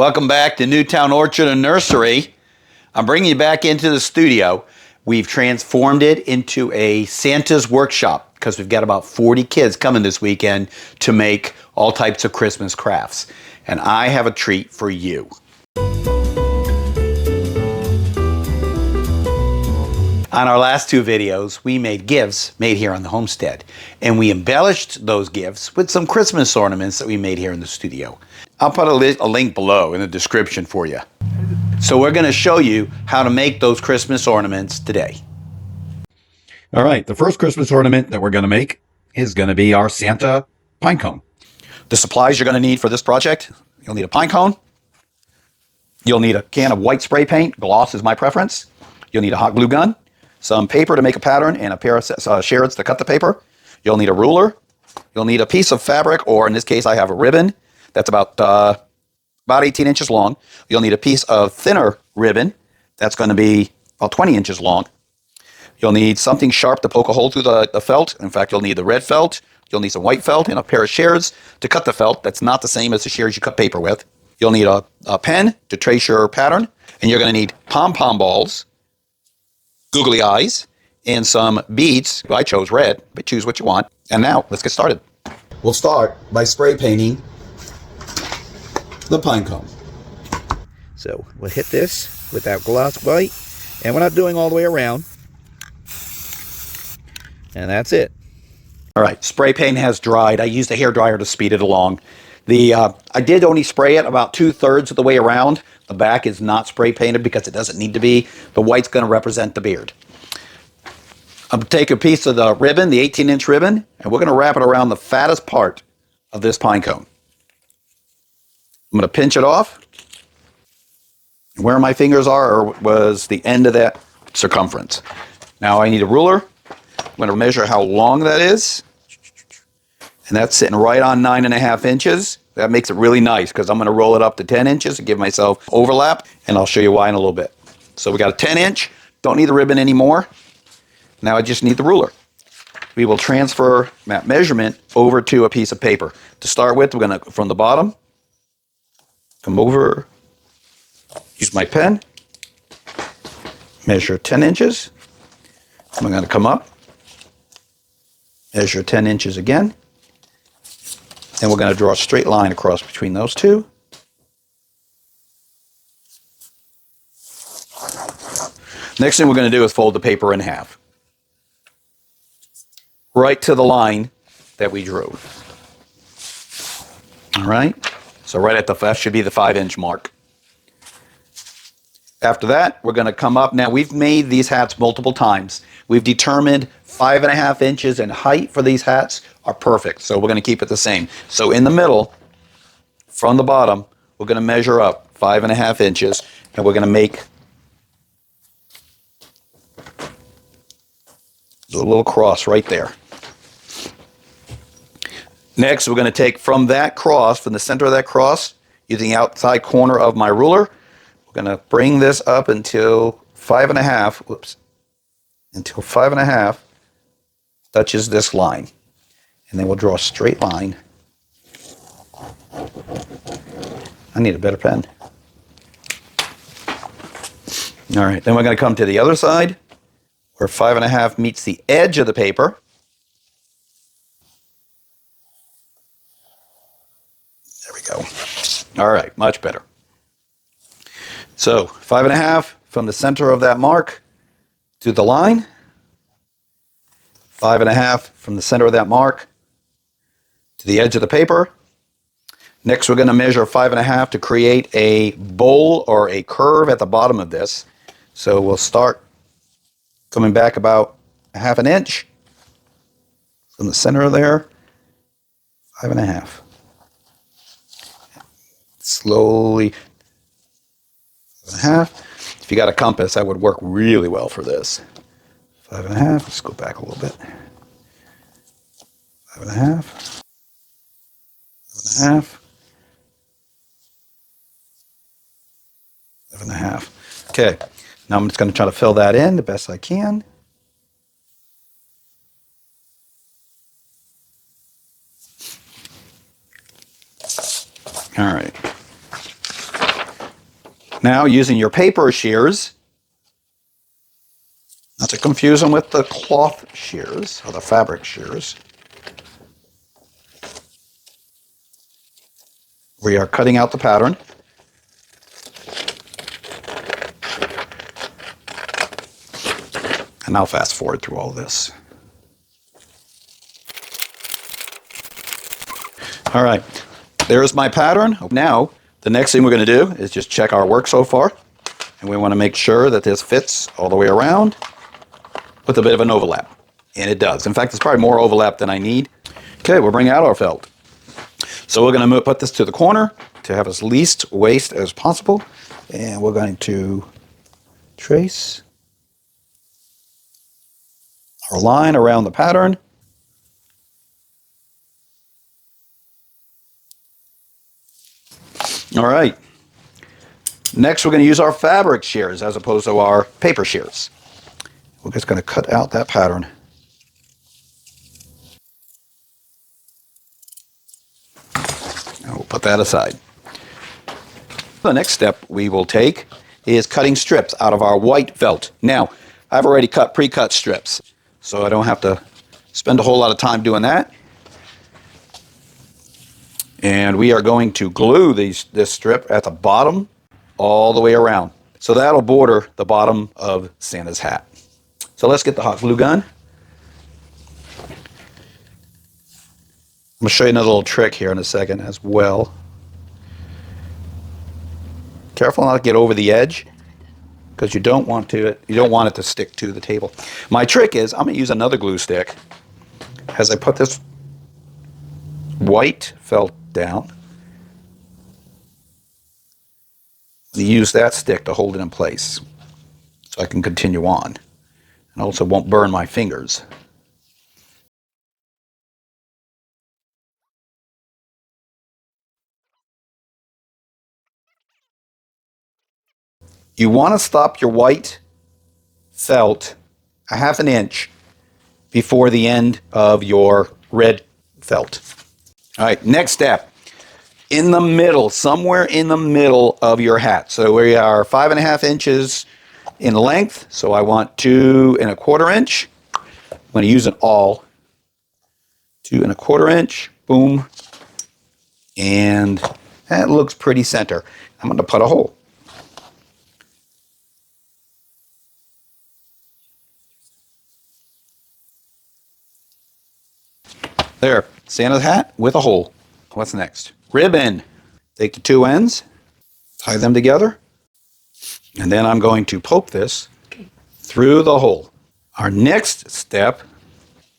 Welcome back to Newtown Orchard and Nursery. I'm bringing you back into the studio. We've transformed it into a Santa's workshop because we've got about 40 kids coming this weekend to make all types of Christmas crafts. And I have a treat for you. On our last two videos, we made gifts made here on the homestead, and we embellished those gifts with some Christmas ornaments that we made here in the studio. I'll put a link below in the description for you. So we're going to show you how to make those Christmas ornaments today. All right, the first Christmas ornament that we're going to make is going to be our Santa pine cone. The supplies you're going to need for this project: you'll need a pine cone, you'll need a can of white spray paint, gloss is my preference, you'll need a hot glue gun, some paper to make a pattern, and a pair of shards to cut the paper. You'll need a ruler, you'll need a piece of fabric, or in this case I have a ribbon that's about 18 inches long. You'll need a piece of thinner ribbon that's going to be about 20 inches long. You'll need something sharp to poke a hole through the felt. In fact, you'll need the red felt. You'll need some white felt and a pair of shears to cut the felt. That's not the same as the shears you cut paper with. You'll need a pen to trace your pattern. And you're going to need pom-pom balls, googly eyes, and some beads. I chose red, but choose what you want. And now, let's get started. We'll start by spray painting the pine cone. So we'll hit this with that gloss white, and we're not doing all the way around. And that's it. All right, spray paint has dried. I used a hairdryer to speed it along. I did only spray it about 2/3 of the way around. The back is not spray painted because it doesn't need to be. The white's going to represent the beard. I'm going to take a piece of the ribbon, the 18-inch ribbon, and we're going to wrap it around the fattest part of this pine cone. I'm going to pinch it off. Where my fingers are was the end of that circumference. Now I need a ruler. I'm going to measure how long that is. And that's sitting right on 9.5 inches. That makes it really nice because I'm going to roll it up to 10 inches and give myself overlap. And I'll show you why in a little bit. So we got a 10-inch. Don't need the ribbon anymore. Now I just need the ruler. We will transfer that measurement over to a piece of paper. To start with, we're going to, from the bottom, come over, use my pen, measure 10 inches. I'm going to come up, measure 10 inches again, and we're going to draw a straight line across between those two. Next thing we're going to do is fold the paper in half, right to the line that we drew. All right? So right at that should be the 5-inch mark. After that, we're going to come up. Now, we've made these hats multiple times. We've determined 5.5 inches in height for these hats are perfect. So we're going to keep it the same. So in the middle, from the bottom, we're going to measure up 5.5 inches, and we're going to make a little cross right there. Next, we're going to take from that cross, from the center of that cross, using the outside corner of my ruler, we're going to bring this up until 5.5, until 5.5 touches this line. And then we'll draw a straight line. I need a better pen. All right, then we're going to come to the other side, where 5.5 meets the edge of the paper. There we go. All right, much better. So 5.5 from the center of that mark to the line. 5.5 from the center of that mark to the edge of the paper. Next, we're going to measure 5.5 to create a bowl or a curve at the bottom of this. So we'll start coming back about 1/2 inch from the center of there. 5.5. Slowly. 5.5. If you got a compass, that would work really well for this. 5.5. Let's go back a little bit. 5.5. 5.5. 5.5. Okay. Now I'm just going to try to fill that in the best I can. All right. Now, using your paper shears, not to confuse them with the cloth shears or the fabric shears, we are cutting out the pattern. And I'll fast forward through all this. All right, there's my pattern. Now, the next thing we're going to do is just check our work so far. And we want to make sure that this fits all the way around with a bit of an overlap. And it does. In fact, it's probably more overlap than I need. Okay, we'll bring out our felt. So we're going to put this to the corner to have as least waste as possible. And we're going to trace our line around the pattern. All right. Next, we're going to use our fabric shears as opposed to our paper shears. We're just going to cut out that pattern. And we'll put that aside. The next step we will take is cutting strips out of our white felt. Now, I've already cut pre-cut strips, so I don't have to spend a whole lot of time doing that. And we are going to glue this strip at the bottom all the way around. So that'll border the bottom of Santa's hat. So let's get the hot glue gun. I'm going to show you another little trick here in a second as well. Careful not to get over the edge, because you don't want it to stick to the table. My trick is I'm going to use another glue stick as I put this white felt down. Use that stick to hold it in place so I can continue on. And also won't burn my fingers. You want to stop your white felt a half an inch before the end of your red felt. All right, next step. In the middle, somewhere in the middle of your hat. So we are 5.5 inches in length. So I want 2 1/4 inch. I'm going to use an awl. 2 1/4 inch. Boom. And that looks pretty center. I'm going to put a hole. There, Santa's hat with a hole. What's next? Ribbon. Take the 2 ends, tie them together, and then I'm going to poke this through the hole. Our next step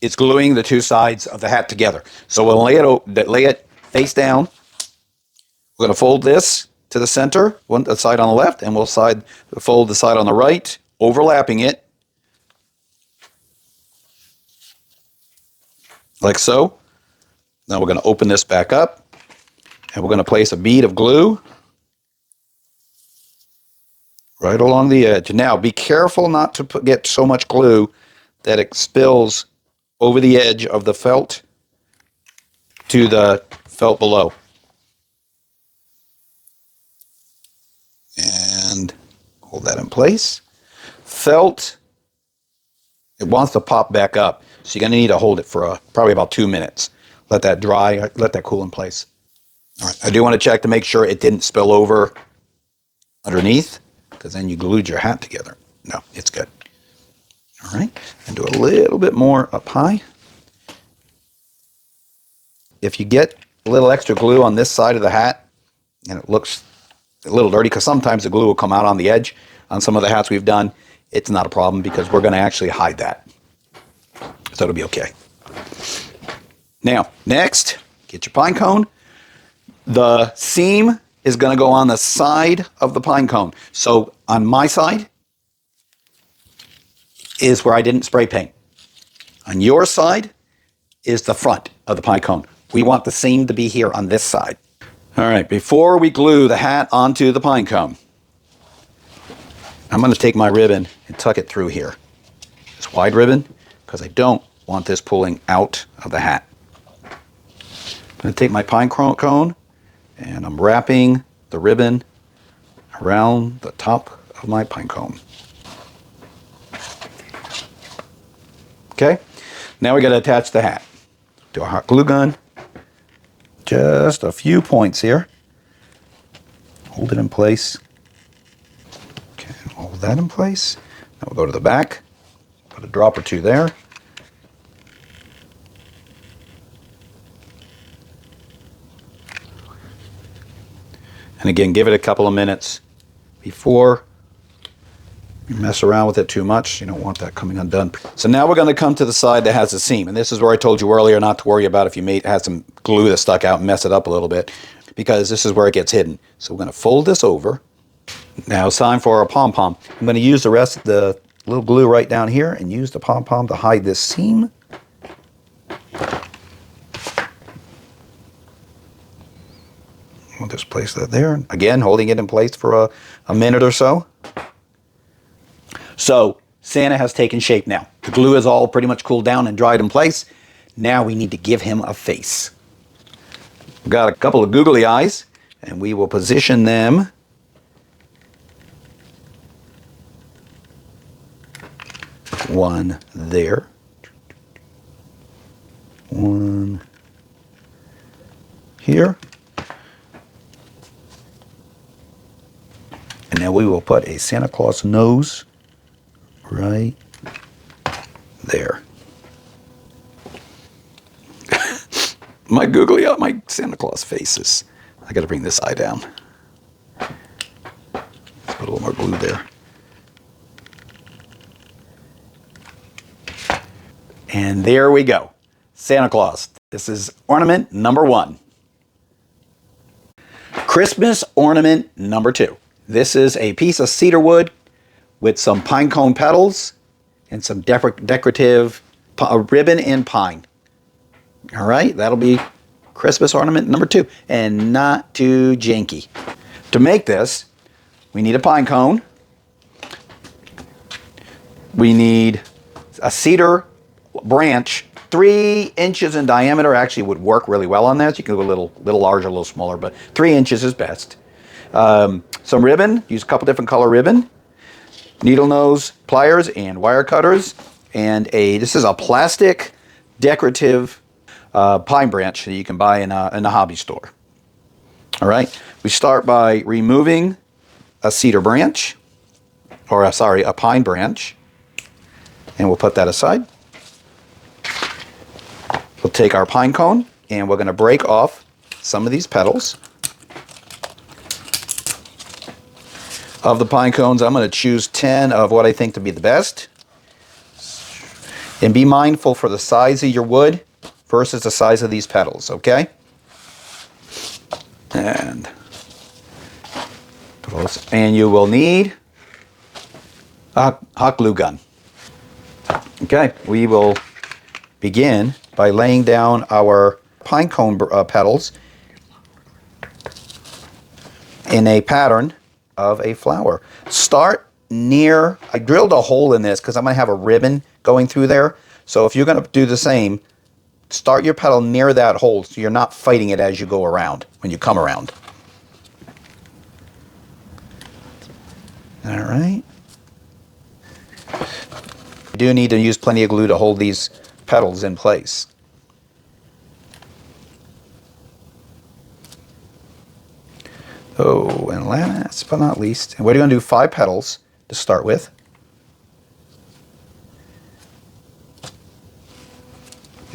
is gluing the 2 sides of the hat together. So we'll lay it face down. We're going to fold this to the center, the side on the left, and we'll fold the side on the right, overlapping it, like so. Now we're going to open this back up, and we're going to place a bead of glue right along the edge. Now be careful not to get so much glue that it spills over the edge of the felt to the felt below. And hold that in place. Felt, it wants to pop back up, so you're going to need to hold it for probably about 2 minutes. Let that dry, let that cool in place. All right, I do want to check to make sure it didn't spill over underneath, because then you glued your hat together. No, it's good. All right, and do a little bit more up high. If you get a little extra glue on this side of the hat, and it looks a little dirty, because sometimes the glue will come out on the edge on some of the hats we've done, it's not a problem, because we're going to actually hide that. So it'll be okay. Now, next, get your pine cone. The seam is going to go on the side of the pine cone. So on my side is where I didn't spray paint. On your side is the front of the pine cone. We want the seam to be here on this side. All right, before we glue the hat onto the pine cone, I'm going to take my ribbon and tuck it through here. This wide ribbon, because I don't want this pulling out of the hat. I'm going to take my pine cone and I'm wrapping the ribbon around the top of my pine cone. Okay, now we got to attach the hat. Do a hot glue gun. Just a few points here. Hold it in place. Okay, hold that in place. Now we'll go to the back. Put a drop or two there. And again, give it a couple of minutes before you mess around with it too much. You don't want that coming undone. So now we're going to come to the side that has a seam. And this is where I told you earlier not to worry about if you had some glue that stuck out and mess it up a little bit, because this is where it gets hidden. So we're going to fold this over. Now it's time for our pom-pom. I'm going to use the rest of the little glue right down here and use the pom-pom to hide this seam. We'll just place that there. Again, holding it in place for a minute or so. So Santa has taken shape now. The glue is all pretty much cooled down and dried in place. Now we need to give him a face. We've got a couple of googly eyes, and we will position them one there, one here. And now we will put a Santa Claus nose right there. My googly eye, my Santa Claus faces. I got to bring this eye down. Let's put a little more glue there. And there we go. Santa Claus. This is ornament number 1. Christmas ornament number 2. This is a piece of cedar wood with some pine cone petals and some decorative ribbon and pine. All right, that'll be Christmas ornament number 2, and not too janky. To make this, we need a pine cone. We need a cedar branch, 3 inches in diameter. Actually would work really well on this. You can go a little larger, a little smaller, but 3 inches is best. Some ribbon, use a couple different color ribbon, needle nose pliers and wire cutters, and this is a plastic decorative pine branch that you can buy in a hobby store. All right, we start by removing a cedar branch, or a pine branch, and we'll put that aside. We'll take our pine cone and we're going to break off some of these petals. Of the pine cones, I'm going to choose 10 of what I think to be the best. And be mindful for the size of your wood versus the size of these petals, okay? And you will need a hot glue gun. Okay, we will begin by laying down our pine cone petals in a pattern of a flower. Start near, I drilled a hole in this because I'm going to have a ribbon going through there. So if you're going to do the same, start your petal near that hole so you're not fighting it as you go around, when you come around. All right. You do need to use plenty of glue to hold these petals in place. Oh, and last but not least, we're going to do 5 petals to start with.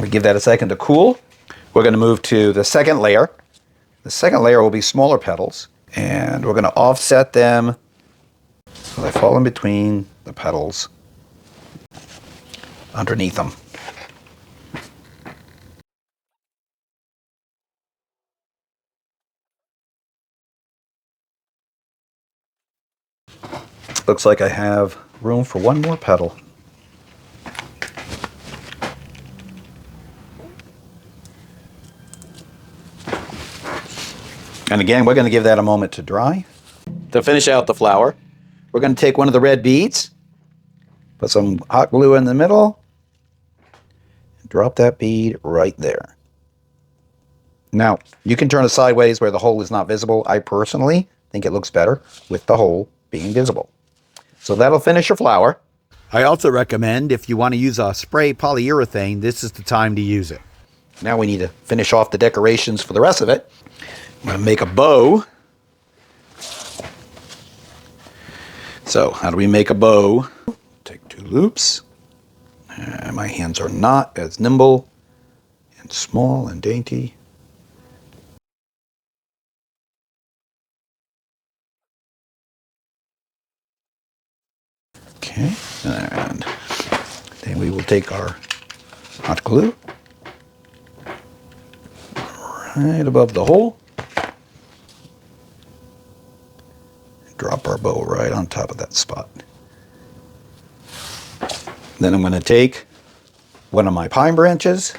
We give that a second to cool. We're going to move to the second layer. The second layer will be smaller petals, and we're going to offset them so they fall in between the petals underneath them. Looks like I have room for one more petal. And again, we're going to give that a moment to dry. To finish out the flower, we're going to take one of the red beads, put some hot glue in the middle, and drop that bead right there. Now, you can turn it sideways where the hole is not visible. I personally think it looks better with the hole being visible. So that'll finish your flower. I also recommend if you want to use a spray polyurethane, this is the time to use it. Now we need to finish off the decorations for the rest of it. I'm going to make a bow. So how do we make a bow? Take 2 loops. And my hands are not as nimble and small and dainty. Okay, and then we will take our hot glue right above the hole. Drop our bow right on top of that spot. Then I'm going to take one of my pine branches.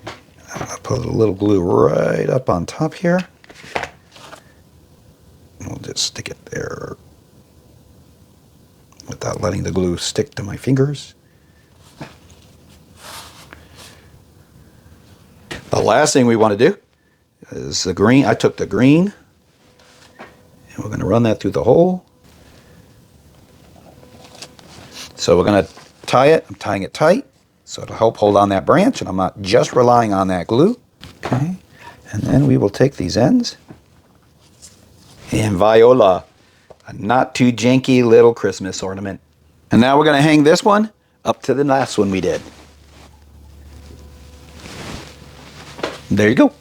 I'm going to put a little glue right up on top here. We'll just stick it there without letting the glue stick to my fingers. The last thing we want to do is the green. I took the green and we're going to run that through the hole. So we're going to tie it. I'm tying it tight so it'll help hold on that branch and I'm not just relying on that glue. Okay, and then we will take these ends and viola, a not too janky little Christmas ornament. And now we're going to hang this one up to the last one we did. There you go.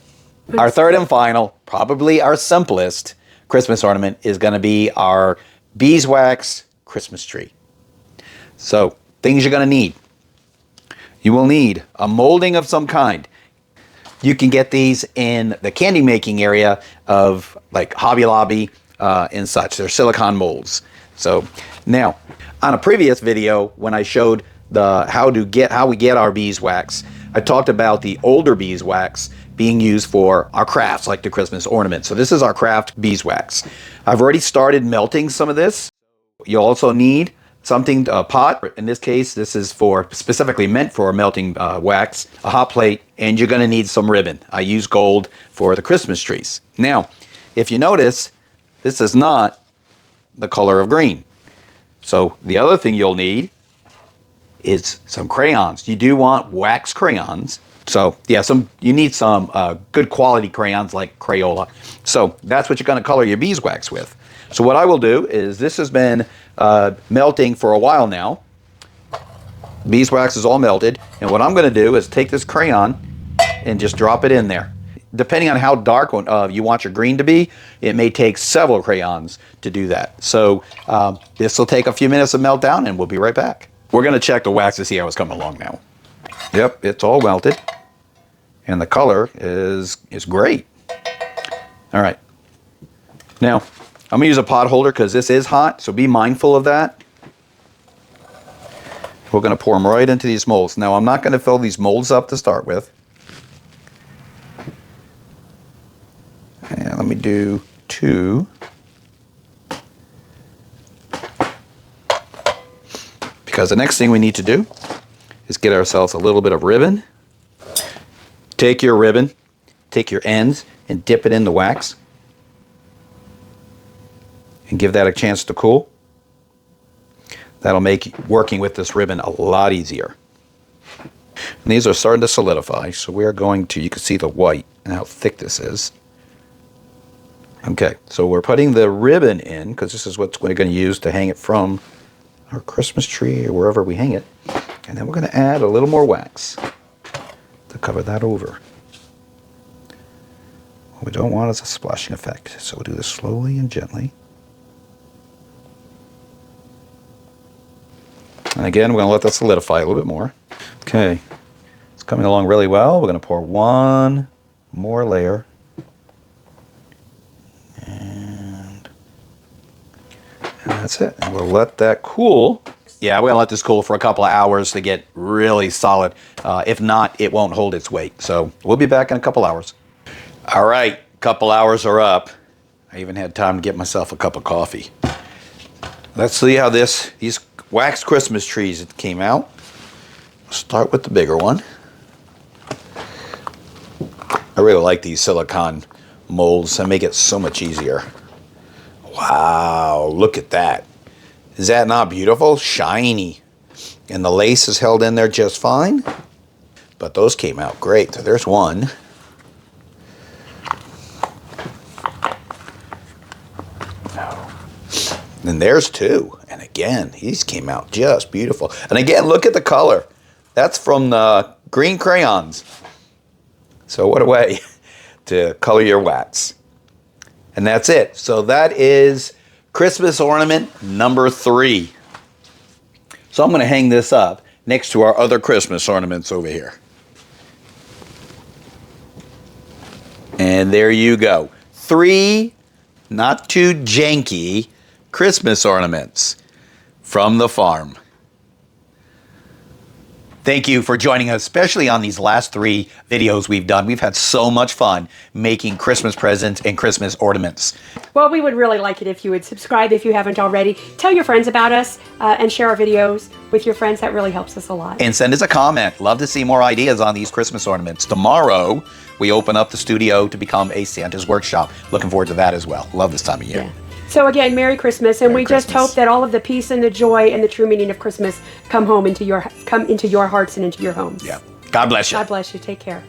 Our third and final, probably our simplest Christmas ornament is going to be our beeswax Christmas tree. So, things you're going to need. You will need a molding of some kind. You can get these in the candy making area of like Hobby Lobby and such. They're silicone molds. So now, on a previous video when I showed how we get our beeswax, I talked about the older beeswax being used for our crafts like the Christmas ornament. So this is our craft beeswax. I've already started melting some of this. You also need something, a pot. In this case, this is specifically meant for melting wax, a hot plate, and you're going to need some ribbon. I use gold for the Christmas trees. Now, if you notice, this is not the color of green. So the other thing you'll need is some crayons. You do want wax crayons. So yeah, you need some good quality crayons like Crayola. So that's what you're going to color your beeswax with. So what I will do is, this has been melting for a while now. Beeswax is all melted, and what I'm going to do is take this crayon and just drop it in there. Depending on how dark you want your green to be, it may take several crayons to do that. So this will take a few minutes to melt down, and we'll be right back. We're going to check the wax to see how it's coming along now. Yep, it's all melted, and the color is great. All right. Now, I'm going to use a pot holder because this is hot, so be mindful of that. We're going to pour them right into these molds. Now, I'm not going to fill these molds up to start with. And let me do 2. Because the next thing we need to do is get ourselves a little bit of ribbon. Take your ribbon, take your ends, and dip it in the wax. And give that a chance to cool. That'll make working with this ribbon a lot easier. And these are starting to solidify, so we're going to, you can see the white and how thick this is. Okay, so we're putting the ribbon in, because this is what we're going to use to hang it from our Christmas tree or wherever we hang it. And then we're going to add a little more wax to cover that over. What we don't want is a splashing effect, so we'll do this slowly and gently. And again, we're going to let that solidify a little bit more. Okay, it's coming along really well. We're going to pour one more layer. And that's it. And we'll let that cool. Yeah, we're going to let this cool for a couple of hours to get really solid. If not, it won't hold its weight. So we'll be back in a couple hours. All right, couple hours are up. I even had time to get myself a cup of coffee. Let's see how these wax Christmas trees came out. Start with the bigger one. I really like these silicone molds. They make it so much easier. Wow, look at that. Is that not beautiful? Shiny. And the lace is held in there just fine. But those came out great. So there's one. And there's two. And again, these came out just beautiful. And again, look at the color. That's from the green crayons. So what a way to color your wax. And that's it. So that is Christmas ornament number 3. So I'm going to hang this up next to our other Christmas ornaments over here. And there you go. 3 not too janky Christmas ornaments from the farm. Thank you for joining us, especially on these last 3 videos we've done. We've had so much fun making Christmas presents and Christmas ornaments. Well, we would really like it if you would subscribe if you haven't already. Tell your friends about us and share our videos with your friends. That really helps us a lot. And send us a comment. Love to see more ideas on these Christmas ornaments. Tomorrow, we open up the studio to become a Santa's workshop. Looking forward to that as well. Love this time of year. Yeah. So again, Merry Christmas, and Merry we just Christmas. hope that all of the peace and the joy and the true meaning of Christmas come into your hearts and into your homes. Yeah. God bless you. God bless you. Take care.